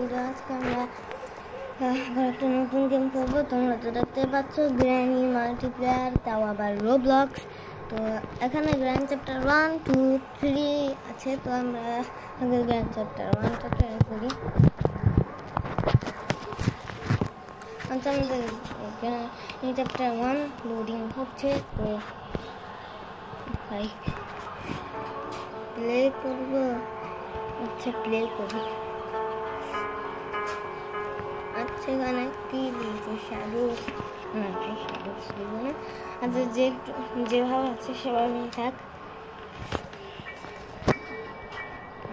আজকে আমরা একটা নতুন গেম খেলবো। তোমরা তো দেখতে পাচ্ছ গ্র্যানি মাল্টিপ্লেয়ার, তাও আবার রোবলক্স। তো এখানে গ্র্যান্ড চ্যাপ্টার 1, 2, 3 আছে। তো আমরা আগে গ্র্যান্ড চ্যাপ্টার 1টা ট্রাই করি। আচ্ছা, আমাদের গ্র্যান্ড চ্যাপ্টার 1 লোডিং হচ্ছে। তো ভাই প্লে করবো। আচ্ছা, প্লে করি। আচ্ছা, এখানে কি দিয়েছে? শ্যাডোস। না ভাই, শ্যাডোস দিব না। আচ্ছা, যেভাবে আছে সেভাবেই থাক।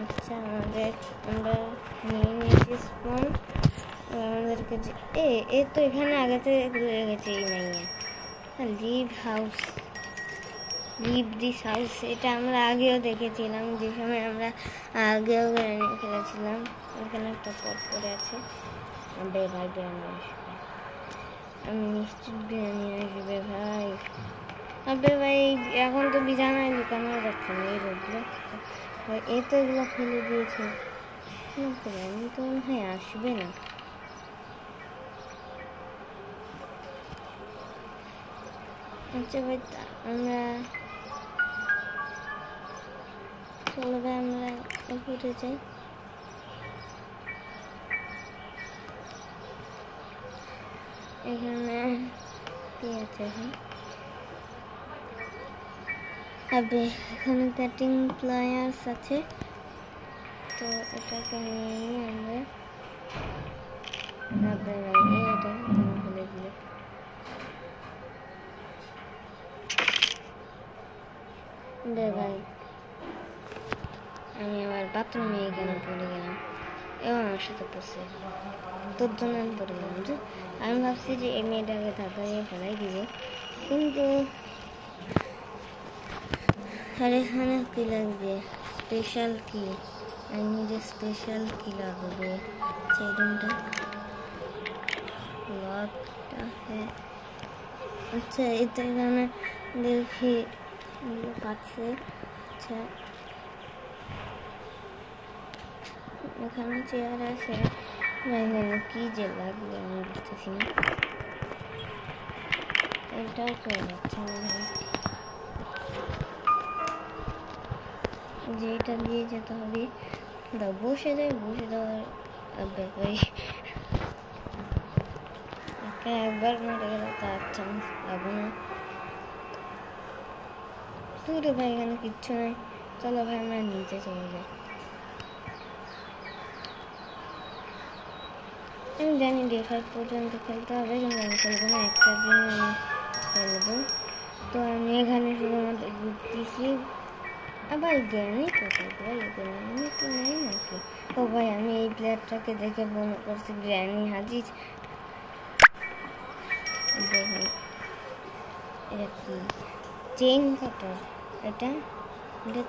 আচ্ছা, আমরা নিয়ে নিয়েছি স্পন। আমাদেরকে এ তো এখানে আগে থেকে রয়ে গেছে। এই নাই লিভ দিস হাউস, এটা আমরা আগেও দেখেছিলাম, যে সময় আমরা আগেও গ্র্যানি খেলেছিলাম। এখানে একটা পট করে আছে। আবে ভাই, গ্র্যানি আসবে, আমি নিশ্চিত গ্র্যানি আসবে ভাই। আবে ভাই, এখন তো বিছানায় লুকানো যাচ্ছে না। এই রোবলক্স ভাই, এ তো এগুলো ফেলে দিয়েছে। গ্র্যানি তো মনে হয় আসবে না। আচ্ছা ভাই, আমরা চলো ভাই, আমরা উপরে যাই। এখানে কি আছে ভাই? আবে এখানে কাটিং প্লায়ার্স আছে। তো এটাকে নিয়ে আমরা এটা ফেলে দিলে ভাই, আমি আবার বাথরুমে এখানে পড়ে গেলাম এবং আমার সাথে পড়ছে। তোর জন্য আমি পড়ে গেলাম। আমি ভাবছি যে এই মেয়েটাকে তাড়াতাড়ি ফেলাই দিবে, কিন্তু আর এখানে কি লাগবে? স্পেশাল কি? আমি যে স্পেশাল কি লাগবে? সেই রুমটা লকড আছে। আচ্ছা, এটা এখানে দেখি পাচ্ছে। আচ্ছা, এখানে চেয়ার আছে। কি যে লাগবে আমি বুঝতেছি না। এটাও চলে যাচ্ছে না ভাই, যে এটা দিয়ে যেতে হবে। বসে দেওয়ার ভাই, একবার মরে গেলে তার চান্স পাবো না। তুই ভাই, এখানে কিচ্ছু নাই। চলো ভাই, আমরা নিচে চলে যাই। আমি জানি ডে 5 পর্যন্ত খেলতে হবে, কিন্তু আমি খেলবো না। একটা দিন আমি খেলবো। তো আমি এখানে শুধুমাত্র ঘুরতেছি। আবার গ্র্যানি কোথায় ভাই? গ্র্যানি তো নেই নাকি? ও ভাই, আমি এই প্লেয়ারটাকে দেখে মনে করছি গ্র্যানি হাজির। এটা কি? চেইন কাটার। এটা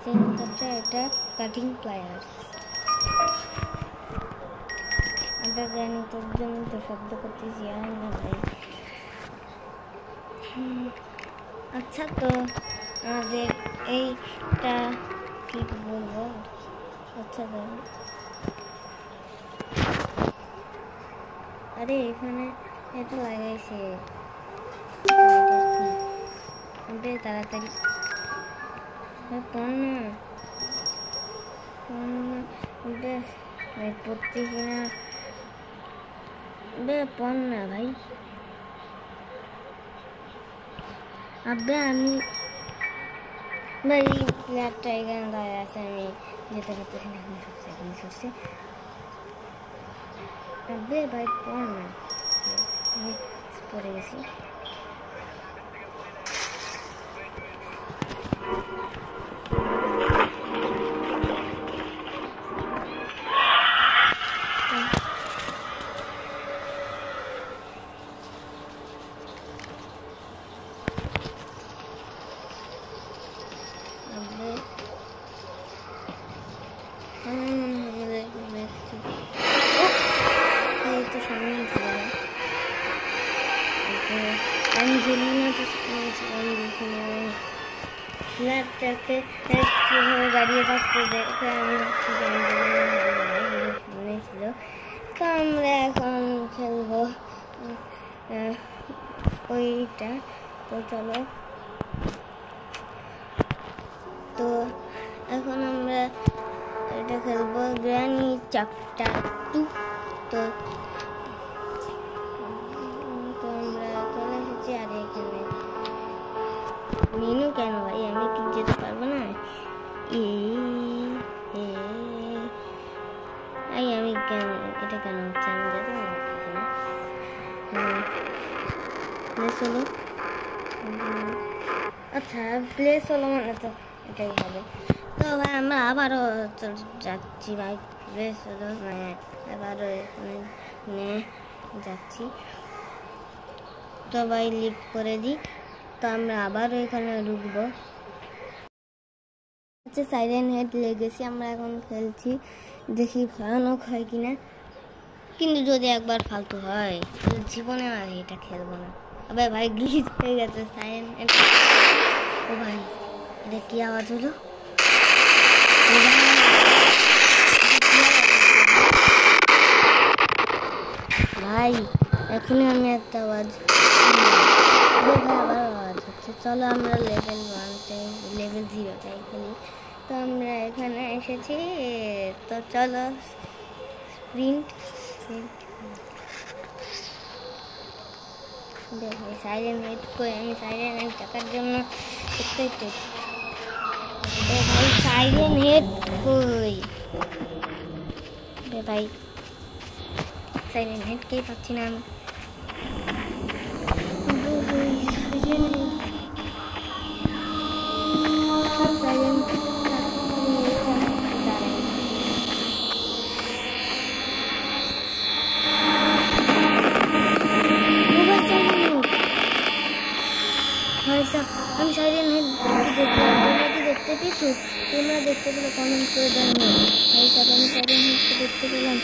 চেইন কাটার, এটা কাটিং প্লায়ার্স। আমরা গ্র্যানি তোর জন্য তো শব্দ করতেছি, আর না ভাই। আচ্ছা, তো আমাদের এইটা কি বলবো? আচ্ছা ধরো, আরে এখানে এটা লাগাইছে। তাড়াতাড়ি পড়তেছি না। পড় না ভাই। আবে আমি ভাই, প্লেয়ারটা এখানে দাঁড়িয়ে আছে, আমি যেতে পারতেছি না। এখন সরছে। আবে ভাই, পড় না। আমি পড়ে গেছি। কীভাবে দাঁড়িয়ে থাকতে দেখে আমি ভাবছি যে ছিল তো আমরা এখন খেলবো ওইটা। তো চলো, তো এখন আমরা এটা খেলবো গ্র্যানি চ্যাপ্টার 2। তো আমরা চলে এসেছি। আর এখানে মেনু কেন ভাই, আমি ঠিক যেতে পারবো না। আমি কেন এটা কেন হচ্ছে, আমি যেতে পারছি না। প্লেস হলো, আচ্ছা প্লেস হলো মানে তো এটাই হবে। তো ভাই আমরা আবারও যাচ্ছি ভাই, প্লেস হলো মানে আবারও এখানে যাচ্ছি। তো ভাই লিফট করে দিই। তো আমরা আবারও এখানে ঢুকবো। হচ্ছে সাইরেন হেড লেগেছি, আমরা এখন খেলছি, দেখি ভয়ানক হয় কিনা। কিন্তু যদি একবার ফালতু হয় জীবনে আর এটা খেলবো না। আবে ভাই গ্লিচ হয়ে গেছে সাইরেন হেড। ও ভাই এটা কি আওয়াজ হলো? ভাই এখনই আমি একটা আওয়াজ, আবার আওয়াজ হচ্ছে। চলো আমরা লেভেল 1টাই, লেভেল 0টাই খেলি। তো আমরা এখানে এসেছি। তো চলো স্প্রিন্ট। দেখো সাইরেন হেড কই, আমি সাইরেন হেড টাকার জন্য এক্সাইটেড। ভাই সাইরেন হেড কই রে ভাই, সাইরেন হেডকেই পাচ্ছি না আমি। আমি সাইরেন হেড দেখলাম, তোমরা কি দেখতে পেয়েছো? তোমরা দেখতে পেলে কমেন্ট করে জানিও। ভাই সব আমি সাইরেন হেডকে দেখতে পেলাম।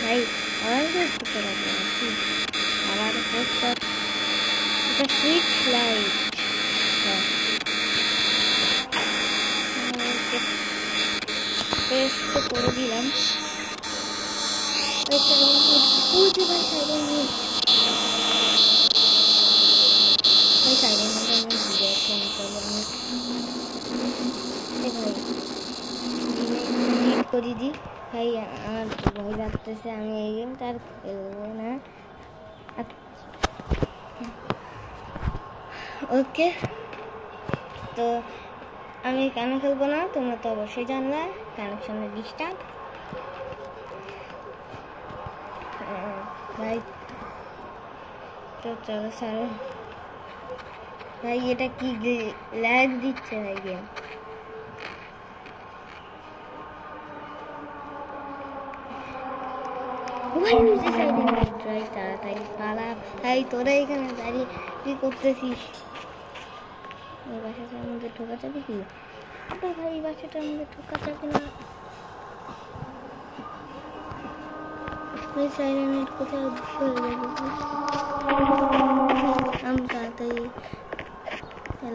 ভাই আবার পোস্ট করতে লাগবে নাকি? আবার পোস্ট কর, এটা সুইচ লাইট। পেস্ট তো করে দিলাম। ভাই সাইরেন হেড আমি ঘুরে আসি। ভাই ডিলিট করে দিই। ভাই আমার ভয় লাগতেছে, আমি এই গেমটা আর খেলবো না। ওকে, তো আমি কেন খেলবো না তোমরা তো অবশ্যই জানলা, কানেকশনের ডিস্টার্ব। ভাই তো চলো স্যার, ভাই এটা কি ল্যাগ দিচ্ছে ভাই গেম। তাড়াতাড়ি পালা ভাই, তোরা এখানে দাঁড়িয়ে কি করতেছিস? এই বাসাটার মধ্যে ঢোকা যাবে কি? আবে ভাই এই বাসাটার মধ্যে ঢোকা যাবে না। সাইরেন হেড কোথায় চলে যাবে? আমি তাড়াতাড়ি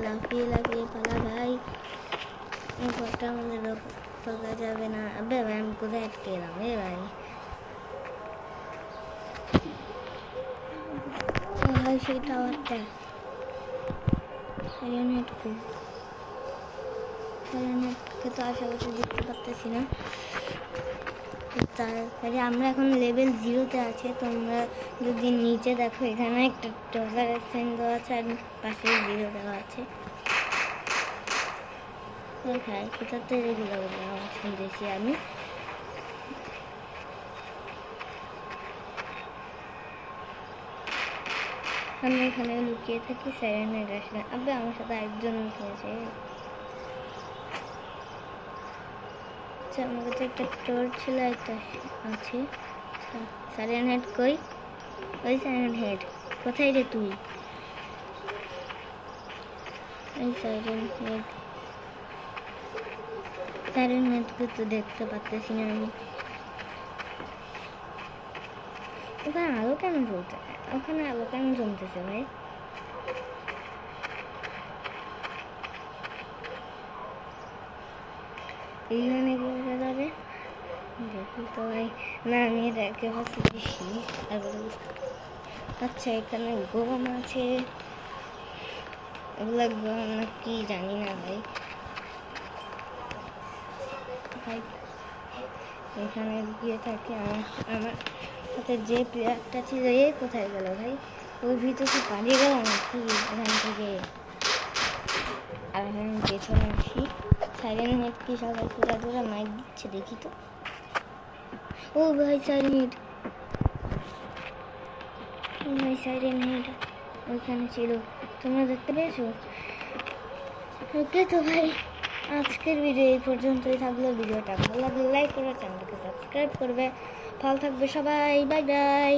লাফিয়ে পালা ভাই, এই ঘরটার মধ্যে ঢোকা যাবে না। আবে ভাই আমি কোথায় আটকে এলাম রে ভাই? ভাই সেই টাওয়ারটা, সাইরেন হেডকে তো আশেপাশে দেখতে পাচ্ছি না। তাড়াতাড়ি আমরা এখন লেভেল 0তে আছে। তোমরা যদি নিচে দেখো এখানে একটা টজারের সাইন দেওয়া আছে আর পাশে 0 দেওয়া আছে। ভাই কোথা থেকে এগুলো শুনতেছি আমি? আমরা এখানে লুকিয়ে থাকি, সাইরেন হেড আসলে। আবে আমার সাথে একজন খেয়েছে। আমার কাছে একটা টর্চ ছিল, একটা আছে। সাইরেন হেড কই? ওই সাইরেন হেড কোথায় রে তুই? এই সাইরেন হেডকে তো দেখতে পাচ্ছি না আমি। ওখানে আলো কেন জ্বলছে? ওখানে আলো কেন জমতেছে ভাই? না আমি এটা একে ভাবছি বেশি। আচ্ছা এখানে গম আছে, এগুলা গম না কি জানি না ভাই। ভাই এখানে গিয়ে থাকে আমার সাথে যে প্লেয়ারটা ছিল, এ কোথায় গেল ভাই? ওই ভিতর কি পালিয়ে গেল নাকি এখান থেকে? আর আমি পেছনে আসি, সাইরেন হেড কি সবাই পুরা মাইক দিচ্ছে দেখি তো। ও ভাই সাইরেন হেড, ও ভাই সাইরেন হেড ওইখানে ছিল, তোমরা দেখতে পেয়েছো? ওকে তো ভাই আজকের ভিডিও এই পর্যন্তই থাকলো। ভিডিওটা ভালো লাগলে লাইক করবে, চ্যানেলকে সাবস্ক্রাইব করবে। ভালো থাকবে সবাই, বাই বাই।